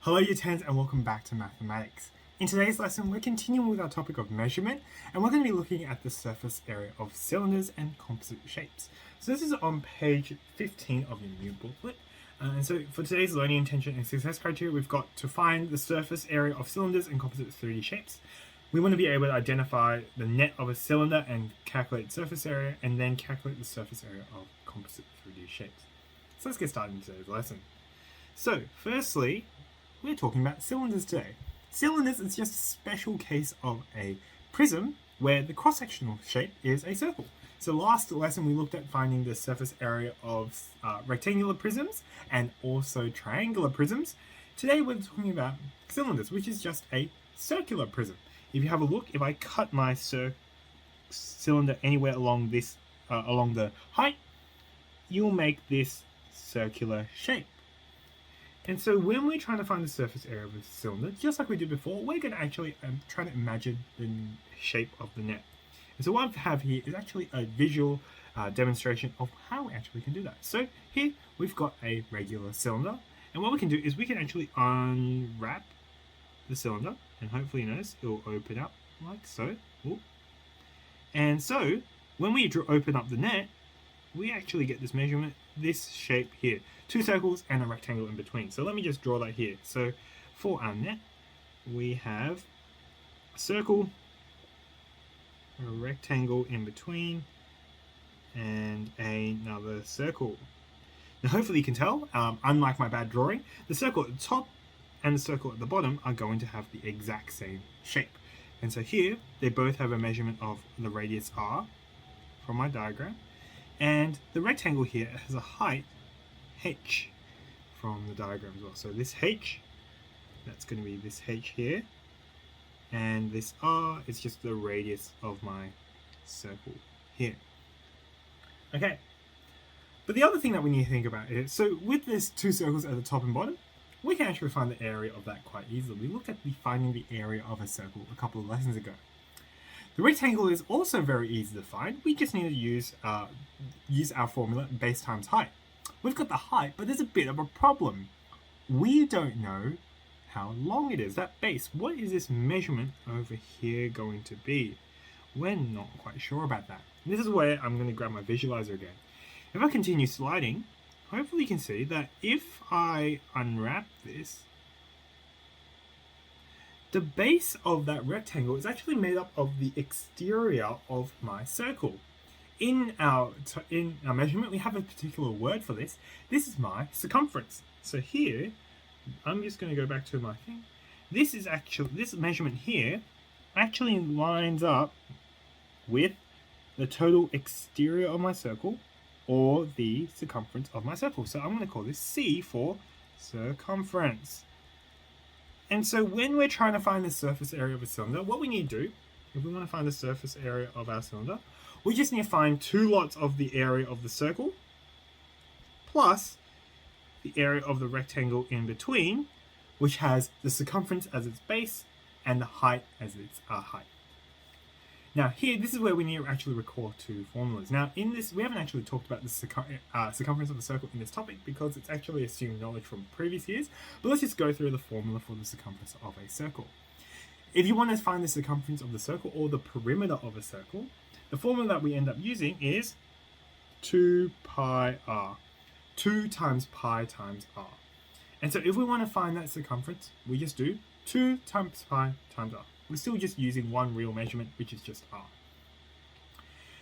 Hello Year 10s and welcome back to Mathematics. In today's lesson we're continuing with our topic of measurement and we're going to be looking at the surface area of cylinders and composite shapes. So this is on page 15 of your new booklet. And so for today's learning intention and success criteria we've got to find the surface area of cylinders and composite 3D shapes. We want to be able to identify the net of a cylinder and calculate surface area and then calculate the surface area of composite 3D shapes. So let's get started in today's lesson. So firstly, we're talking about cylinders today. Cylinders is just a special case of a prism where the cross-sectional shape is a circle. So last lesson we looked at finding the surface area of rectangular prisms and also triangular prisms. Today we're talking about cylinders, which is just a circular prism. If you have a look, if I cut my cylinder anywhere along this, along the height, you'll make this circular shape. And so when we're trying to find the surface area of a cylinder, just like we did before, we're going to actually try to imagine the shape of the net. And so what I have here is actually a visual demonstration of how we actually can do that. So here we've got a regular cylinder, and what we can do is we can actually unwrap the cylinder, and hopefully you notice it will open up like so. Ooh. And so when we open up the net, we actually get this measurement, this shape here. Two circles and a rectangle in between. So let me just draw that here. So for our net, we have a circle, a rectangle in between, and another circle. Now hopefully you can tell, unlike my bad drawing, the circle at the top and the circle at the bottom are going to have the exact same shape. And so here, they both have a measurement of the radius r from my diagram. And the rectangle here has a height h from the diagram as well. So this h, that's going to be this h here, and this r is just the radius of my circle here. Okay, but the other thing that we need to think about is, so with these two circles at the top and bottom, we can actually find the area of that quite easily. We looked at finding the area of a circle a couple of lessons ago. The rectangle is also very easy to find. We just need to use our formula base times height. We've got the height, but there's a bit of a problem. We don't know how long it is, that base. What is this measurement over here going to be? We're not quite sure about that. This is where I'm going to grab my visualizer again. If I continue sliding, hopefully you can see that if I unwrap this, the base of that rectangle is actually made up of the exterior of my circle. In our measurement, we have a particular word for this. This is my circumference. So here, I'm just going to go back to my thing. This measurement here actually lines up with the total exterior of my circle or the circumference of my circle. So I'm going to call this C for circumference. And so when we're trying to find the surface area of a cylinder, what we need to do, if we want to find the surface area of our cylinder, we just need to find two lots of the area of the circle plus the area of the rectangle in between, which has the circumference as its base and the height as its height. Now here, this is where we need to actually recall two formulas. Now in this, we haven't actually talked about the circumference of the circle in this topic because it's actually assumed knowledge from previous years, but let's just go through the formula for the circumference of a circle. If you want to find the circumference of the circle or the perimeter of a circle, the formula that we end up using is 2 pi r. 2 times pi times r. And so if we want to find that circumference, we just do 2 times pi times r. We're still just using one real measurement, which is just r.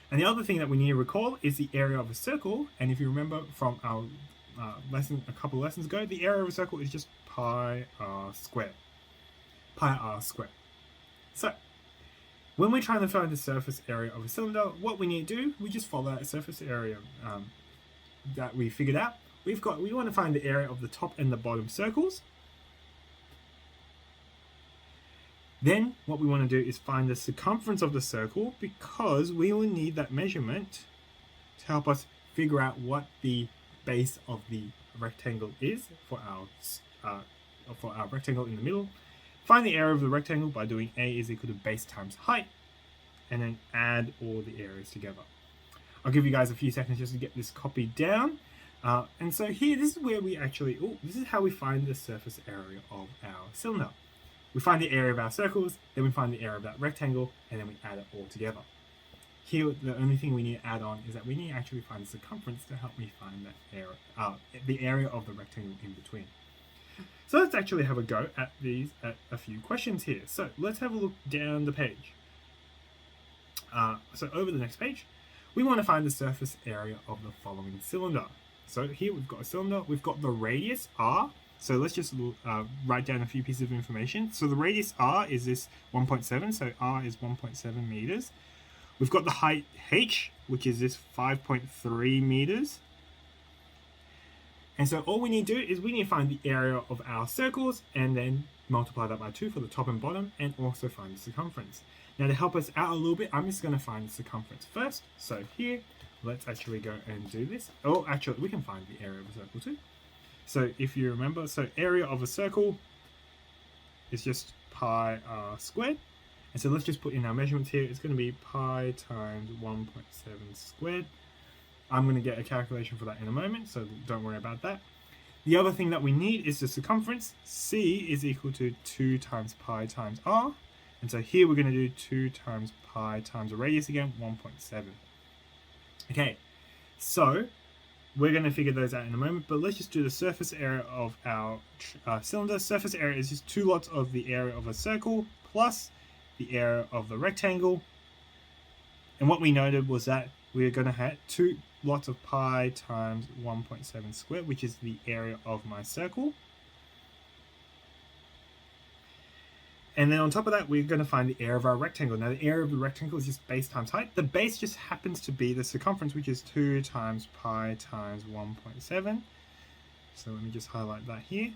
And the other thing that we need to recall is the area of a circle. And if you remember from our lesson a couple of lessons ago, the area of a circle is just pi r squared. Pi r squared. So when we're trying to find the surface area of a cylinder, what we need to do, we just follow that surface area that we figured out. We want to find the area of the top and the bottom circles. Then what we want to do is find the circumference of the circle because we will need that measurement to help us figure out what the base of the rectangle is for our rectangle in the middle. Find the area of the rectangle by doing A is equal to base times height, and then add all the areas together. I'll give you guys a few seconds just to get this copied down. And so here, this is where we actually, this is how we find the surface area of our cylinder. We find the area of our circles, then we find the area of that rectangle, and then we add it all together. Here, the only thing we need to add on is that we need to actually find the circumference to help me find that area, the area of the rectangle in between. So let's actually have a go at a few questions here. So let's have a look down the page. So over the next page, we want to find the surface area of the following cylinder. So here we've got a cylinder, we've got the radius r. So let's just write down a few pieces of information. So the radius r is this 1.7, so r is 1.7 meters. We've got the height h, which is this 5.3 meters. And so all we need to do is we need to find the area of our circles and then multiply that by 2 for the top and bottom, and also find the circumference. Now to help us out a little bit, I'm just going to find the circumference first. So here, let's actually go and do this. Oh, actually, we can find the area of a circle too. So if you remember, so area of a circle is just pi r squared. And so let's just put in our measurements here. It's going to be pi times 1.7 squared. I'm going to get a calculation for that in a moment, so don't worry about that. The other thing that we need is the circumference. C is equal to 2 times pi times r. And so here we're going to do 2 times pi times the radius again, 1.7. Okay, so we're going to figure those out in a moment, but let's just do the surface area of our cylinder. Surface area is just 2 lots of the area of a circle plus the area of the rectangle. And what we noted was that we're going to have 2 lots of pi times 1.7 squared, which is the area of my circle. And then on top of that, we're going to find the area of our rectangle. Now, the area of the rectangle is just base times height. The base just happens to be the circumference, which is 2 times pi times 1.7. So let me just highlight that here.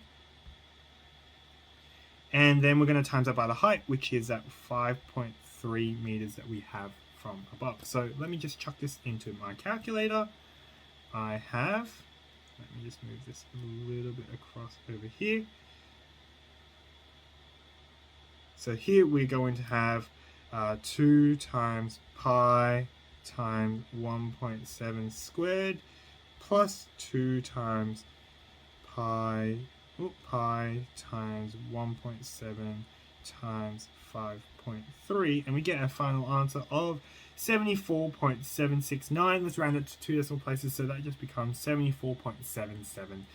And then we're going to times that by the height, which is that 5.3 meters that we have from above. So let me just chuck this into my calculator. I have, let me just move this a little bit across over here. So here we're going to have 2 times pi times 1.7 squared plus 2 times pi times 1.7 times 5.3, and we get a final answer of 74.769. Let's round it to 2 decimal places, so that just becomes 74.77.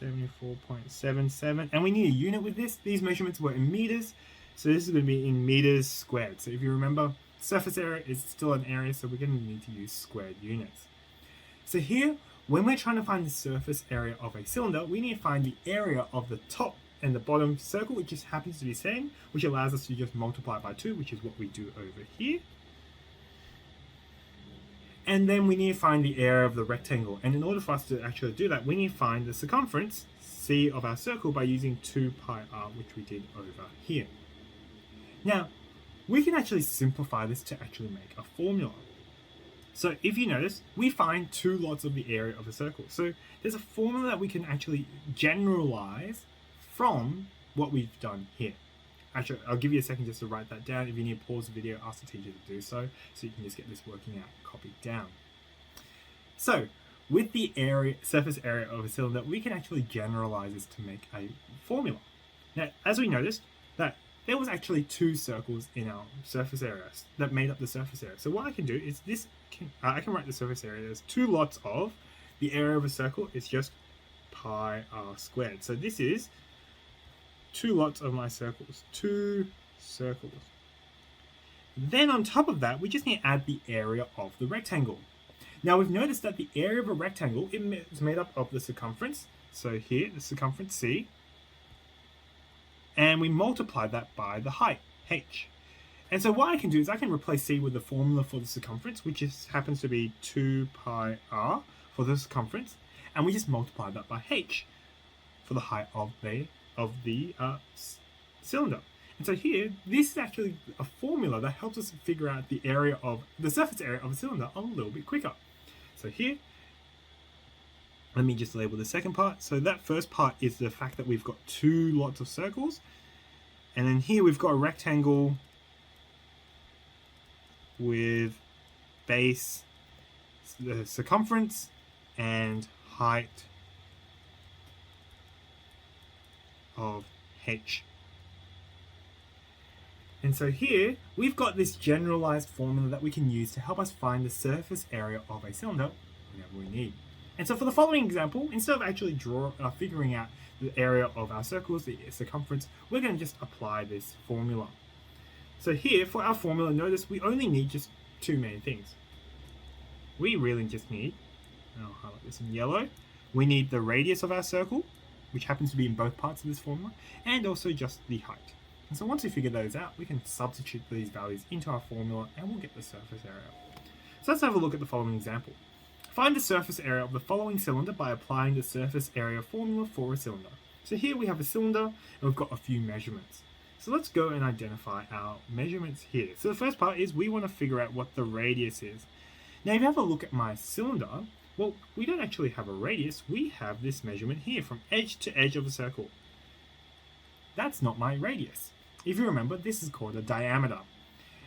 74.77, and we need a unit with this. These measurements were in meters, so this is going to be in meters squared. So if you remember, surface area is still an area, so we're going to need to use squared units. So here, when we're trying to find the surface area of a cylinder, we need to find the area of the top and the bottom circle, which just happens to be the same, which allows us to just multiply by 2, which is what we do over here. And then we need to find the area of the rectangle. And in order for us to actually do that, we need to find the circumference, C, of our circle by using 2 pi r, which we did over here. Now, we can actually simplify this to actually make a formula. So if you notice, we find 2 lots of the area of a circle. So there's a formula that we can actually generalize from what we've done here. Actually, I'll give you a second just to write that down. If you need to pause the video, ask the teacher to do so you can just get this working out, copied down. So, with the surface area of a cylinder, we can actually generalize this to make a formula. Now, as we noticed, that there was actually 2 circles in our surface area that made up the surface area. So what I can do is I can write the surface area as 2 lots of the area of a circle is just pi r squared. So this is 2 lots of my circles, 2 circles. Then on top of that, we just need to add the area of the rectangle. Now we've noticed that the area of a rectangle is made up of the circumference. So here, the circumference C, and we multiply that by the height, h. And so what I can do is I can replace C with the formula for the circumference, which happens to be 2 pi r for the circumference, and we just multiply that by h for the height of the cylinder. And so here, this is actually a formula that helps us figure out the surface area of a cylinder a little bit quicker. So here, let me just label the second part. So that first part is the fact that we've got 2 lots of circles. And then here we've got a rectangle with base, the circumference, and height of h. And so here, we've got this generalized formula that we can use to help us find the surface area of a cylinder whenever we need. And so for the following example, instead of actually figuring out the area of our circles, the circumference, we're going to just apply this formula. So here, for our formula, notice we only need just two main things. We really just need, and I'll highlight this in yellow, we need the radius of our circle, which happens to be in both parts of this formula, and also just the height. And so once we figure those out, we can substitute these values into our formula and we'll get the surface area. So let's have a look at the following example. Find the surface area of the following cylinder by applying the surface area formula for a cylinder. So here we have a cylinder and we've got a few measurements. So let's go and identify our measurements here. So the first part is we want to figure out what the radius is. Now if you have a look at my cylinder, well, we don't actually have a radius, we have this measurement here from edge to edge of a circle. That's not my radius. If you remember, this is called a diameter.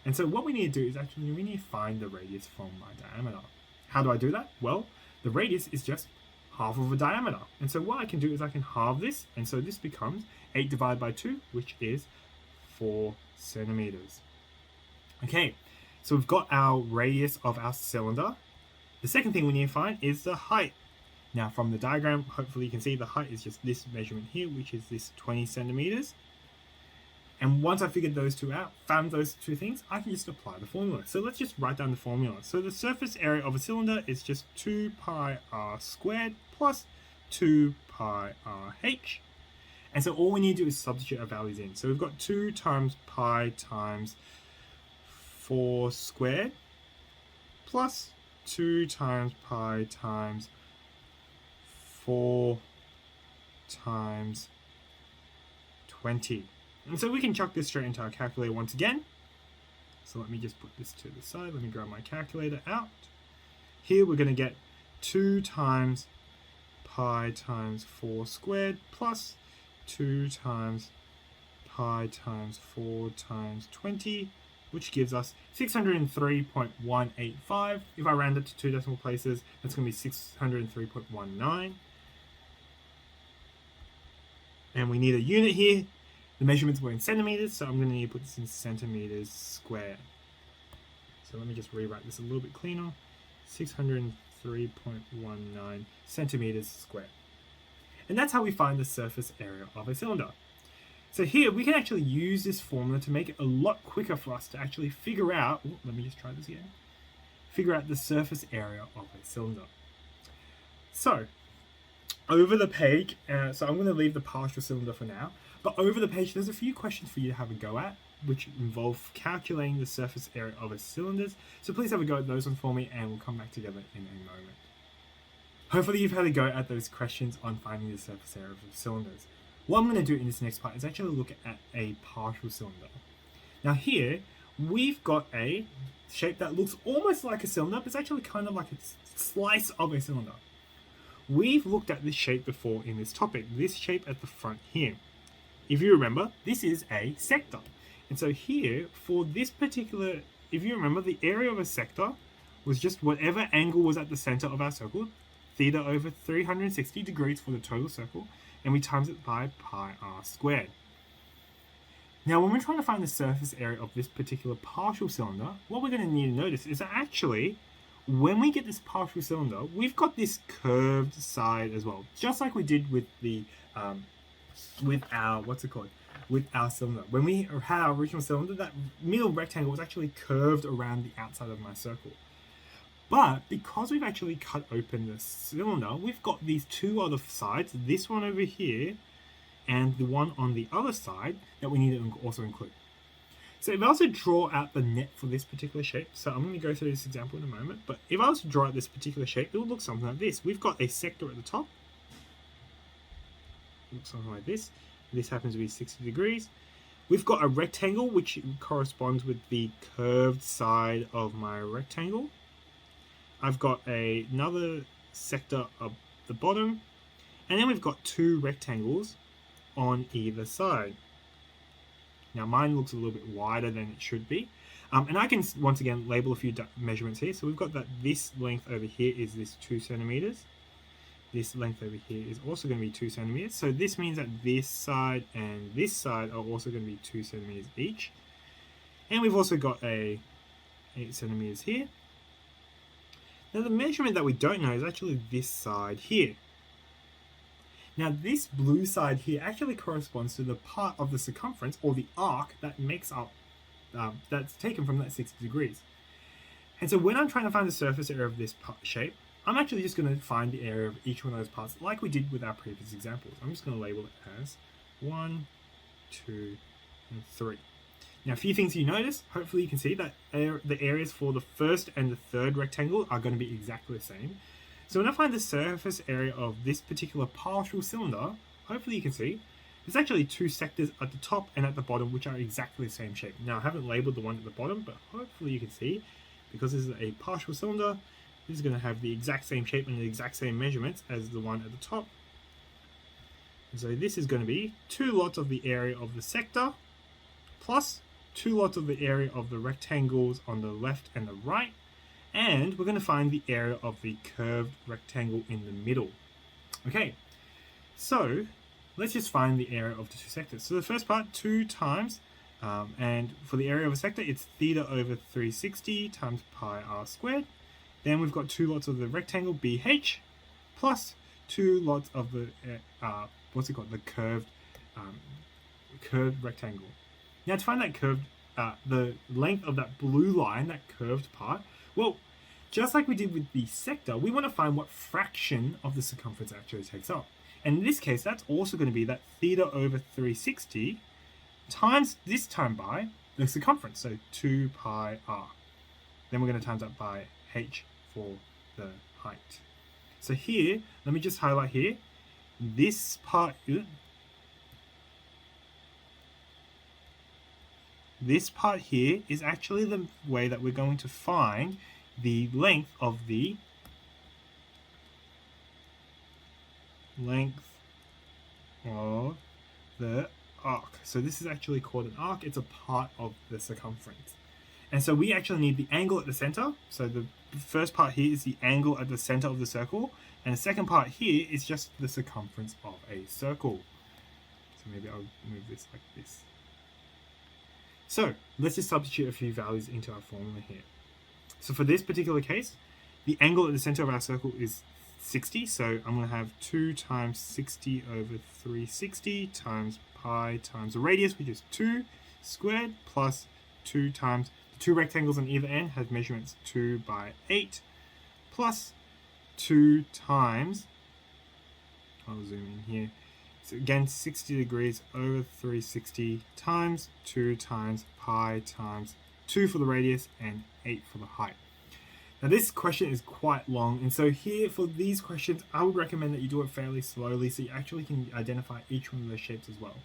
And so what we need to do is actually we need to find the radius from my diameter. How do I do that? Well, the radius is just half of a diameter. And so what I can do is I can halve this, and so this becomes 8 divided by 2, which is 4 centimeters. Okay, so we've got our radius of our cylinder. The second thing we need to find is the height. Now from the diagram, hopefully you can see the height is just this measurement here, which is this 20 centimeters. And once I figured those two out, found those two things, I can just apply the formula. So let's just write down the formula. So the surface area of a cylinder is just 2 pi r squared plus 2 pi r h. And so all we need to do is substitute our values in. So we've got 2 times pi times 4 squared plus 2 times pi times 4 times 20. And so we can chuck this straight into our calculator once again. So let me just put this to the side. Let me grab my calculator out. Here we're going to get 2 times pi times 4 squared plus 2 times pi times 4 times 20, which gives us 603.185. If I round it to 2 decimal places, that's going to be 603.19. And we need a unit here. The measurements were in centimeters, so I'm going to need to put this in centimeters squared. So let me just rewrite this a little bit cleaner. 603.19 centimeters squared. And that's how we find the surface area of a cylinder. So here we can actually use this formula to make it a lot quicker for us to actually figure out, let me just try this again, figure out the surface area of a cylinder. So over the page, so I'm going to leave the partial cylinder for now, but over the page there's a few questions for you to have a go at, which involve calculating the surface area of a cylinder. So please have a go at those ones for me and we'll come back together in a moment. Hopefully you've had a go at those questions on finding the surface area of cylinders. What I'm going to do in this next part is actually look at a partial cylinder. Now here, we've got a shape that looks almost like a cylinder, but it's actually kind of like a slice of a cylinder. We've looked at this shape before in this topic, this shape at the front here. If you remember, this is a sector. And so here, for this particular, if you remember, the area of a sector was just whatever angle was at the center of our circle, theta over 360 degrees for the total circle, and we times it by pi r squared. Now, when we're trying to find the surface area of this particular partial cylinder, what we're going to need to notice is that actually, when we get this partial cylinder, we've got this curved side as well, just like we did with the with our cylinder. When we had our original cylinder, that middle rectangle was actually curved around the outside of my circle. But because we've actually cut open the cylinder, we've got these two other sides, this one over here and the one on the other side, that we need to also include. So if I was to draw out the net for this particular shape, so I'm going to go through this example in a moment, but if I was to draw out this particular shape, it would look something like this. We've got a sector at the top, looks something like this. This happens to be 60 degrees. We've got a rectangle which corresponds with the curved side of my rectangle. I've got another sector at the bottom, and then we've got two rectangles on either side. Now mine looks a little bit wider than it should be, and I can once again label a few measurements here. So we've got that this length over here is this 2 centimeters. this length over here is also going to be 2 centimeters. So this means that this side and this side are also going to be 2 centimeters each. And we've also got a 8 centimeters here. Now the measurement that we don't know is actually this side here. Now this blue side here actually corresponds to the part of the circumference or the arc that makes up, that's taken from that 60 degrees. And so when I'm trying to find the surface area of this shape, I'm actually just going to find the area of each one of those parts like we did with our previous examples. I'm just going to label it as 1, 2, and 3. Now a few things you notice, hopefully you can see that the areas for the first and the third rectangle are going to be exactly the same. So when I find the surface area of this particular partial cylinder, hopefully you can see, there's actually 2 sectors at the top and at the bottom which are exactly the same shape. Now I haven't labeled the one at the bottom, but hopefully you can see, because this is a partial cylinder, this is going to have the exact same shape and the exact same measurements as the one at the top. And so this is going to be 2 lots of the area of the sector plus 2 lots of the area of the rectangles on the left and the right, and we're going to find the area of the curved rectangle in the middle. Okay, so let's just find the area of the 2 sectors. So the first part, 2 times, and for the area of a sector, it's theta over 360 times pi r squared. Then we've got 2 lots of the rectangle BH plus 2 lots of the the curved rectangle. Now to find that curved, the length of that blue line, that curved part, well, just like we did with the sector, we want to find what fraction of the circumference actually takes up. And in this case, that's also going to be that theta over 360 times this time by the circumference, so 2 pi r. Then we're going to times that by h for the height. So here, let me just highlight here, this part here is actually the way that we're going to find the length of the arc. So this is actually called an arc. It's a part of the circumference. And so we actually need the angle at the center. So the first part here is the angle at the center of the circle. And the second part here is just the circumference of a circle. So maybe I'll move this like this. So let's just substitute a few values into our formula here. So for this particular case, the angle at the center of our circle is 60. So I'm going to have 2 times 60 over 360 times pi times the radius, which is 2 squared, plus 2 times the 2 rectangles on either end has measurements 2 by 8, plus 2 times, I'll zoom in here, so again 60 degrees over 360 times 2 times pi times 2 for the radius and 8 for the height. Now this question is quite long, and so here for these questions I would recommend that you do it fairly slowly so you actually can identify each one of those shapes as well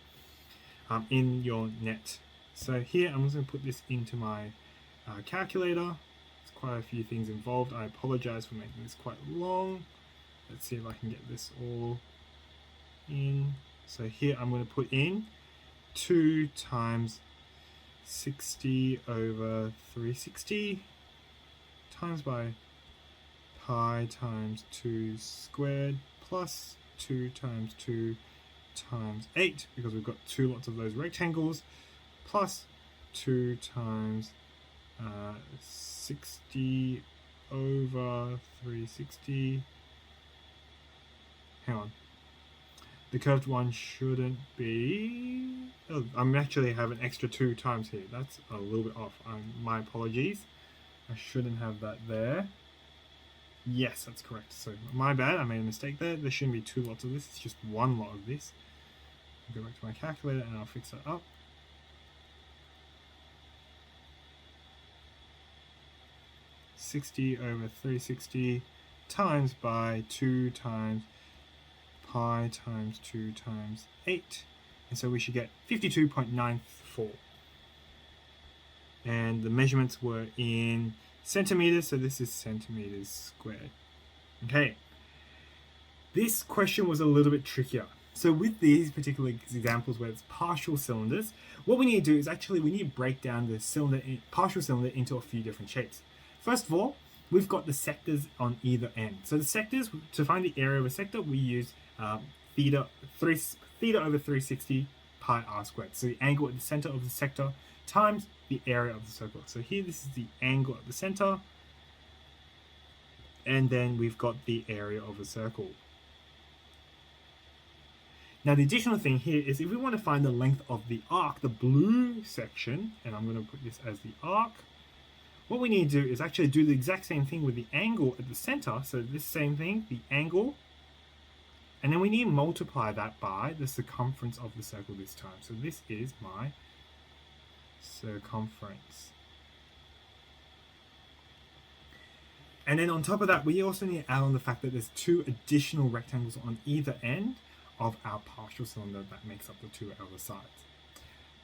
in your net. So here I'm just going to put this into my calculator. There's quite a few things involved. I apologize for making this quite long. Let's see if I can get this all in. So here I'm going to put in 2 times 60 over 360 times by pi times 2 squared plus 2 times 2 times 8, because we've got 2 lots of those rectangles, plus 2 times 60 over 360. Hang on. The curved one shouldn't be... Oh, I'm actually have an extra 2 times here. That's a little bit off. My apologies. I shouldn't have that there. Yes, that's correct. So my bad, I made a mistake there. There shouldn't be 2 lots of this. It's just 1 lot of this. I'll go back to my calculator and I'll fix that up. (60 over 360) times by 2 times pi times 2 times 8, and so we should get 52.94. And the measurements were in centimeters, so this is centimeters squared. Okay, this question was a little bit trickier. So with these particular examples where it's partial cylinders, what we need to do is actually we need to break down the partial cylinder into a few different shapes. First of all, we've got the sectors on either end. So the sectors, to find the area of a sector, we use theta over 360 pi r squared. So the angle at the center of the sector times the area of the circle. So here, this is the angle at the center, and then we've got the area of a circle. Now the additional thing here is if we want to find the length of the arc, the blue section, and I'm going to put this as the arc, what we need to do is actually do the exact same thing with the angle at the center. So this same thing, the angle, and then we need to multiply that by the circumference of the circle this time. So this is my circumference. And then on top of that, we also need to add on the fact that there's two additional rectangles on either end of our partial cylinder that makes up the two outer sides.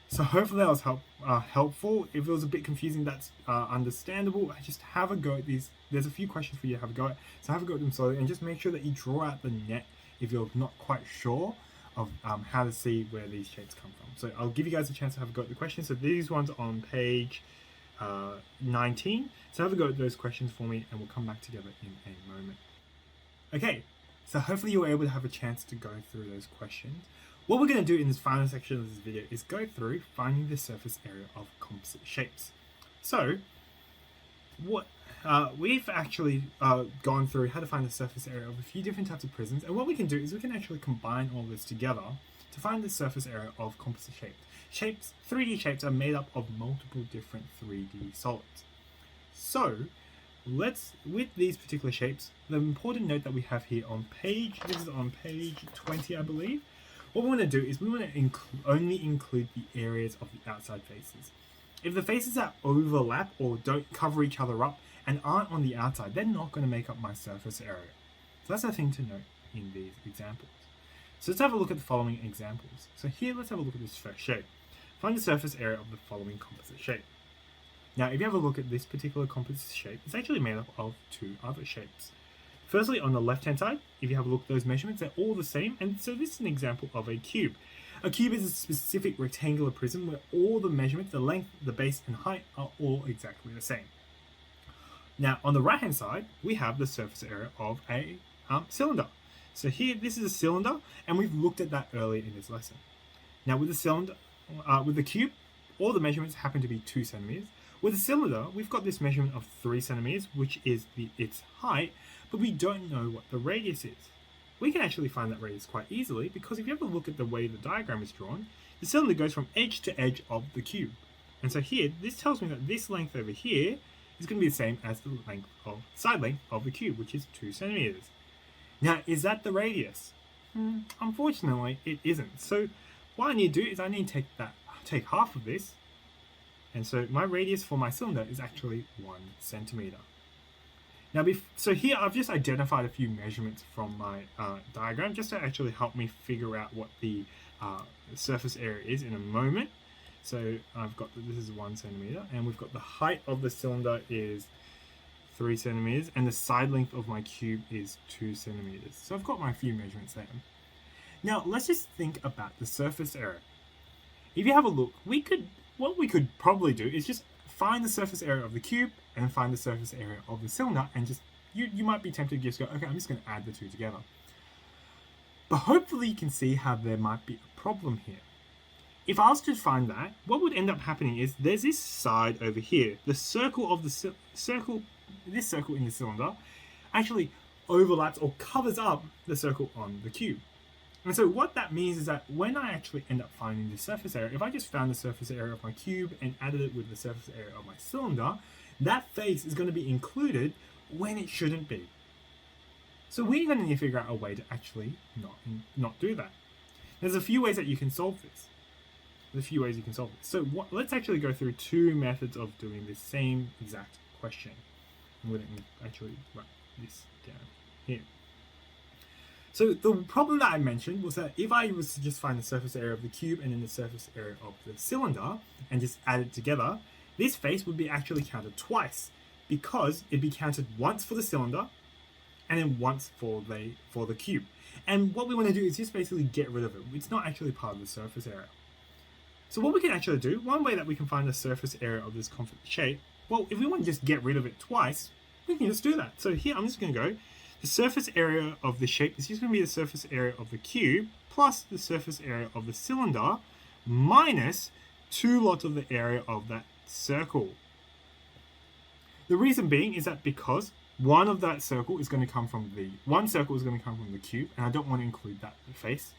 So hopefully that was helpful. If it was a bit confusing, that's understandable. Just have a go at these. There's a few questions for you to have a go at. So have a go at them slowly and just make sure that you draw out the net if you're not quite sure of how to see where these shapes come from. So I'll give you guys a chance to have a go at the questions. So these ones on page 19. So have a go at those questions for me and we'll come back together in a moment. Okay, so hopefully you were able to have a chance to go through those questions. What we're going to do in this final section of this video is go through finding the surface area of composite shapes. So what we've actually gone through how to find the surface area of a few different types of prisms, and what we can do is we can actually combine all this together to find the surface area of composite shapes. 3D shapes are made up of multiple different 3D solids. So with these particular shapes, the important note that we have here on page 20, I believe, what we want to do is we want to only include the areas of the outside faces. If the faces that overlap or don't cover each other up and aren't on the outside, they're not going to make up my surface area. So that's a thing to note in these examples. So let's have a look at the following examples. So here, let's have a look at this first shape. Find the surface area of the following composite shape. Now, if you have a look at this particular composite shape, it's actually made up of two other shapes. Firstly, on the left-hand side, if you have a look at those measurements, they're all the same. And so this is an example of a cube. A cube is a specific rectangular prism where all the measurements, the length, the base, and height are all exactly the same. Now, on the right-hand side, we have the surface area of a cylinder. So here, this is a cylinder, and we've looked at that earlier in this lesson. Now, with the cylinder, with the cube, all the measurements happen to be 2 centimeters. With the cylinder, we've got this measurement of 3 centimeters, which is its height, but we don't know what the radius is. We can actually find that radius quite easily because if you have a look at the way the diagram is drawn, the cylinder goes from edge to edge of the cube. And so here, this tells me that this length over here is going to be the same as the side length of the cube, which is 2 centimeters. Now, is that the radius? Unfortunately, it isn't. So what I need to do is I need to take half of this, and so my radius for my cylinder is actually 1 centimeter. Now, so here I've just identified a few measurements from my diagram just to actually help me figure out what the surface area is in a moment. So I've got this is 1 centimeter, and we've got the height of the cylinder is 3 centimeters, and the side length of my cube is 2 centimeters. So I've got my few measurements there. Now let's just think about the surface area. If you have a look, what we could probably do is just find the surface area of the cube and find the surface area of the cylinder, and just you might be tempted to just go, okay, I'm just going to add the two together. But hopefully you can see how there might be a problem here. If I was to find that, what would end up happening is there's this side over here. The circle of this circle in the cylinder actually overlaps or covers up the circle on the cube. And so what that means is that when I actually end up finding the surface area, if I just found the surface area of my cube and added it with the surface area of my cylinder, that face is going to be included when it shouldn't be. So we're going to need to figure out a way to actually not do that. There's a few ways that you can solve this. So let's actually go through two methods of doing the same exact question. I'm going to actually write this down here. So the problem that I mentioned was that if I was to just find the surface area of the cube and then the surface area of the cylinder and just add it together, this face would be actually counted twice because it'd be counted once for the cylinder and then once for the cube. And what we want to do is just basically get rid of it. It's not actually part of the surface area. So what we can actually do, one way that we can find the surface area of this composite shape, well, if we want to just get rid of it twice, we can just do that. So here I'm just going to go, the surface area of the shape is just going to be the surface area of the cube plus the surface area of the cylinder minus 2 lots of the area of that circle. The reason being is that because one of that circle is going to come from the cube, and I don't want to include that face.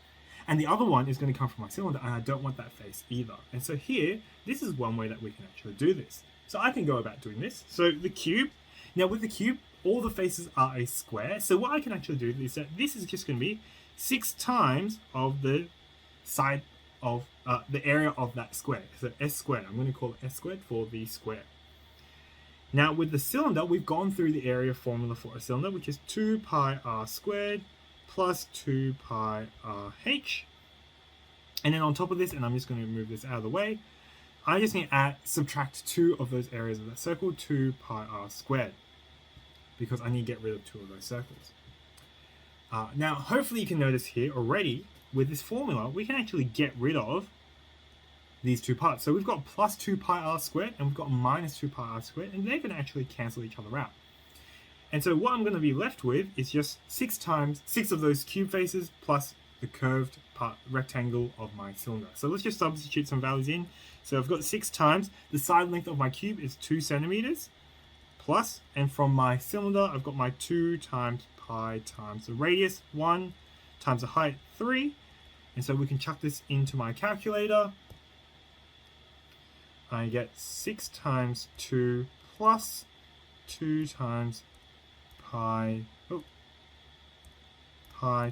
And the other one is going to come from my cylinder, and I don't want that face either. And so here, this is one way that we can actually do this. So I can go about doing this. So the cube, now with the cube, all the faces are a square. So what I can actually do is that this is just going to be 6 times of the side of the area of that square. So s squared. I'm going to call it s squared for the square. Now with the cylinder, we've gone through the area formula for a cylinder, which is 2 pi r squared plus 2 pi r h. And then on top of this, and I'm just going to move this out of the way, I just need to subtract 2 of those areas of that circle, 2 pi r squared, because I need to get rid of 2 of those circles. Now, hopefully you can notice here already, with this formula, we can actually get rid of these 2 parts. So we've got plus 2 pi r squared, and we've got minus 2 pi r squared, and they're going to actually cancel each other out. And so what I'm going to be left with is just 6 of those cube faces plus the curved rectangle of my cylinder. So let's just substitute some values in. So I've got 6 times the side length of my cube is 2 centimeters plus, and from my cylinder I've got my 2 times pi times the radius 1 times the height 3, and so we can chuck this into my calculator. I get 6 times 2 plus 2 times pi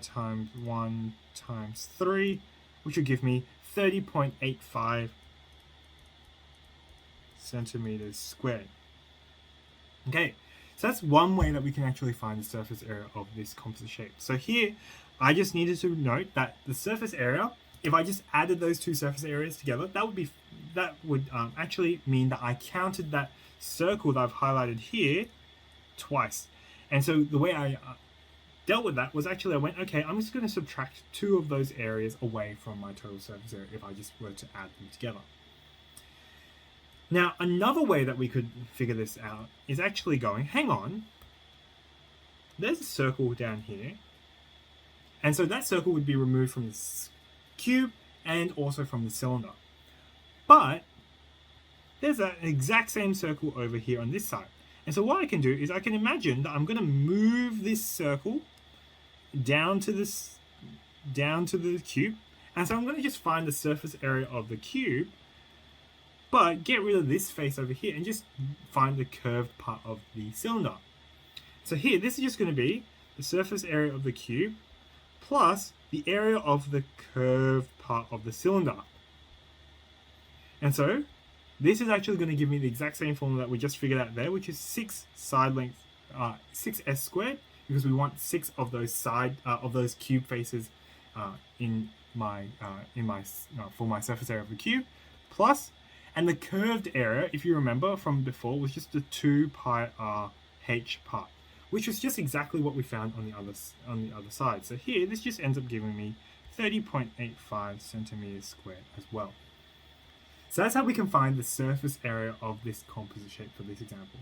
times 1 times 3, which will give me 30.85 centimeters squared. Okay, so that's one way that we can actually find the surface area of this composite shape. So here, I just needed to note that the surface area, if I just added those 2 surface areas together, that would actually mean that I counted that circle that I've highlighted here twice. And so the way I dealt with that was actually I went, okay, I'm just going to subtract 2 of those areas away from my total surface area if I just were to add them together. Now, another way that we could figure this out is actually going, hang on, there's a circle down here. And so that circle would be removed from the cube and also from the cylinder. But there's an exact same circle over here on this side. And so what I can do is I can imagine that I'm going to move this circle down to the cube. And so I'm going to just find the surface area of the cube, but get rid of this face over here and just find the curved part of the cylinder. So here, this is just going to be the surface area of the cube plus the area of the curved part of the cylinder. And so this is actually going to give me the exact same formula that we just figured out there, which is 6 6s squared, because we want 6 of those those cube faces for my surface area of the cube, plus, and the curved area, if you remember from before, was just the 2 pi r h part, which was just exactly what we found on the other side. So here, this just ends up giving me 30.85 centimeters squared as well. So that's how we can find the surface area of this composite shape for this example.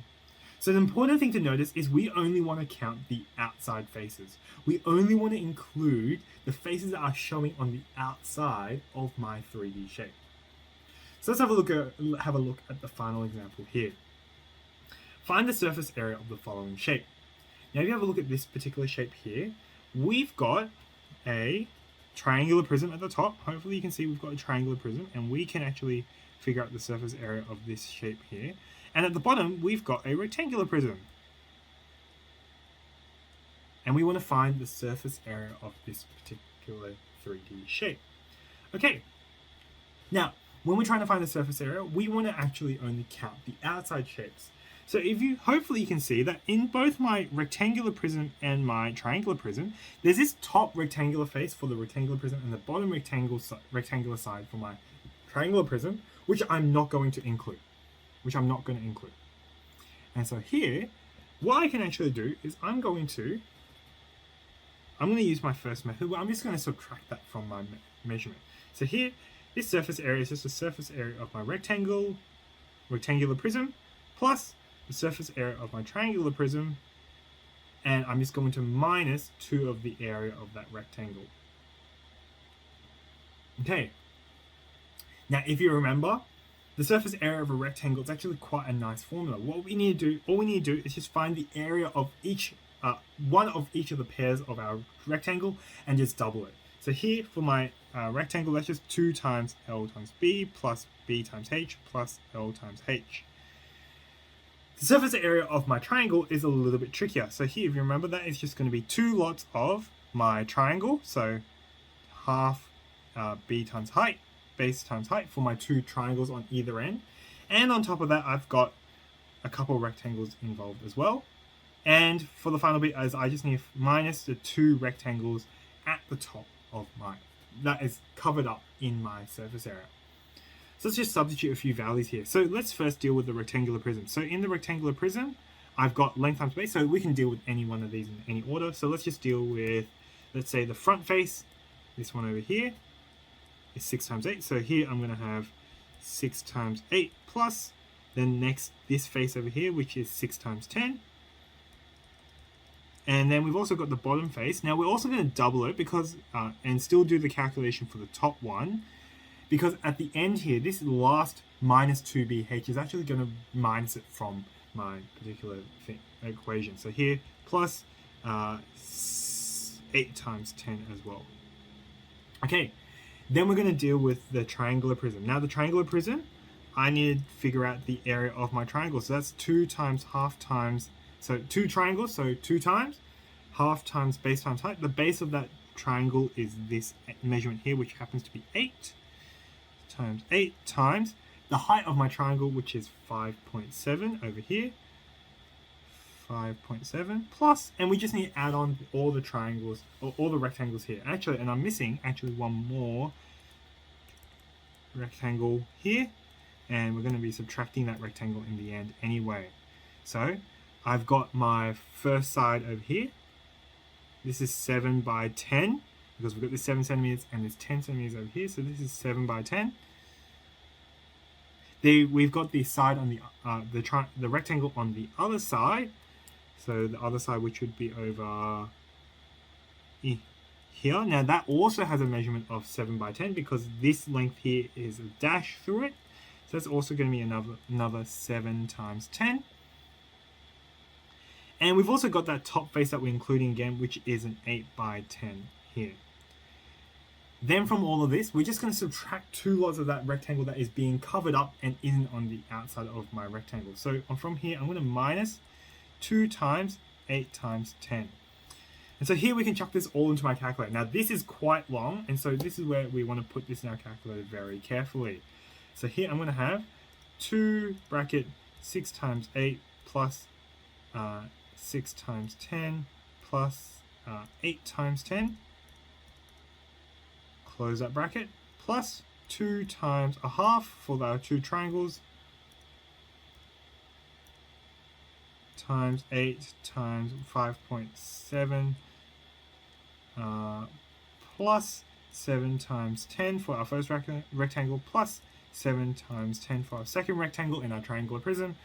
So the important thing to notice is we only want to count the outside faces. We only want to include the faces that are showing on the outside of my 3D shape. So let's have a look at the final example here. Find the surface area of the following shape. Now if you have a look at this particular shape here, we've got a triangular prism at the top. Hopefully you can see we've got a triangular prism, and we can actually figure out the surface area of this shape here. And at the bottom, we've got a rectangular prism. And we want to find the surface area of this particular 3D shape. Okay, now, when we're trying to find the surface area, we want to actually only count the outside shapes. So hopefully you can see that in both my rectangular prism and my triangular prism, there's this top rectangular face for the rectangular prism and the bottom rectangular side for my triangular prism, which I'm not going to include. And so here, what I can actually do is I'm going to use my first method where I'm just going to subtract that from my measurement. So here, this surface area is just the surface area of my rectangular prism plus the surface area of my triangular prism, and I'm just going to minus 2 of the area of that rectangle. Okay. Now, if you remember, the surface area of a rectangle is actually quite a nice formula. What we need to do, all we need to do is just find the area of each, one of each of the pairs of our rectangle and just double it. So here for my rectangle, that's just 2 times L times B plus B times H plus L times H. The surface area of my triangle is a little bit trickier. So here, if you remember, that is just going to be 2 lots of my triangle. So half B times height, base times height for my 2 triangles on either end. And on top of that, I've got a couple of rectangles involved as well. And for the final bit, as I just need to minus the 2 rectangles at the top of that is covered up in my surface area. So let's just substitute a few values here. So let's first deal with the rectangular prism. So in the rectangular prism, I've got length times base, so we can deal with any one of these in any order. So let's just deal with, let's say, the front face. This one over here is 6 times 8. So here I'm going to have 6 times 8 plus, then next this face over here, which is 6 times 10. And then we've also got the bottom face. Now we're also going to double it because, and still do the calculation for the top one. Because at the end here, this last minus 2BH is actually going to minus it from my particular equation. So here, plus 8 times 10 as well. Okay, then we're going to deal with the triangular prism. Now the triangular prism, I need to figure out the area of my triangle. So that's 2 times half times, so 2 triangles, so 2 times, half times base times height. The base of that triangle is this measurement here, which happens to be 8. Times 8 times the height of my triangle, which is 5.7 over here, 5.7 plus, and we just need to add on all the triangles, or all the rectangles here. Actually, and I'm missing actually one more rectangle here, and we're going to be subtracting that rectangle in the end anyway. So I've got my first side over here. This is 7 by 10. Because we've got this 7 centimeters and this 10 centimeters over here, so this is 7 by 10. We've got the side on the rectangle on the other side, so the other side, which would be over here. Now that also has a measurement of 7 by 10 because this length here is a dash through it, so that's also going to be another 7 times 10. And we've also got that top face that we're including again, which is an 8 by 10 here. Then from all of this, we're just going to subtract 2 lots of that rectangle that is being covered up and isn't on the outside of my rectangle. So from here, I'm going to minus 2 times 8 times 10. And so here we can chuck this all into my calculator. Now this is quite long, and so this is where we want to put this in our calculator very carefully. So here I'm going to have 2 bracket 6 times 8 plus 6 times 10 plus 8 times 10. Close that bracket, plus 2 times a half for our 2 triangles, times 8 times 5.7, plus 7 times 10 for our first rectangle, plus 7 times 10 for our second rectangle in our triangular prism,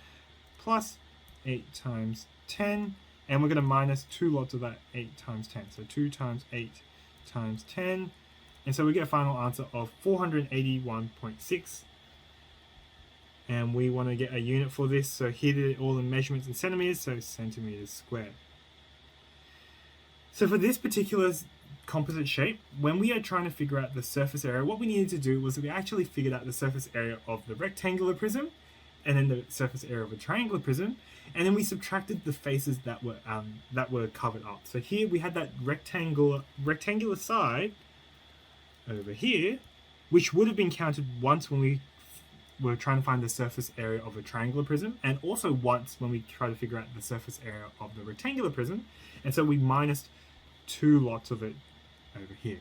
plus 8 times 10, and we're going to minus 2 lots of that 8 times 10. So 2 times 8 times 10. And so we get a final answer of 481.6. And we want to get a unit for this. So here are all the measurements in centimeters, so centimeters squared. So for this particular composite shape, when we are trying to figure out the surface area, what we needed to do was we actually figured out the surface area of the rectangular prism, and then the surface area of a triangular prism, and then we subtracted the faces that were covered up. So here we had that rectangular side over here, which would have been counted once when we were trying to find the surface area of a triangular prism, and also once when we try to figure out the surface area of the rectangular prism, and so we minused 2 lots of it over here.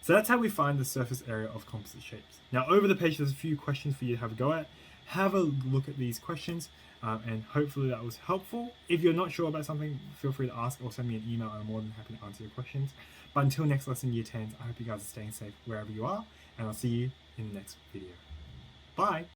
So that's how we find the surface area of composite shapes. Now over the page there's a few questions for you to have a go at. Have a look at these questions, and hopefully that was helpful. If you're not sure about something, feel free to ask or send me an email. I'm more than happy to answer your questions. But until next lesson, Year 10s, I hope you guys are staying safe wherever you are, and I'll see you in the next video. Bye!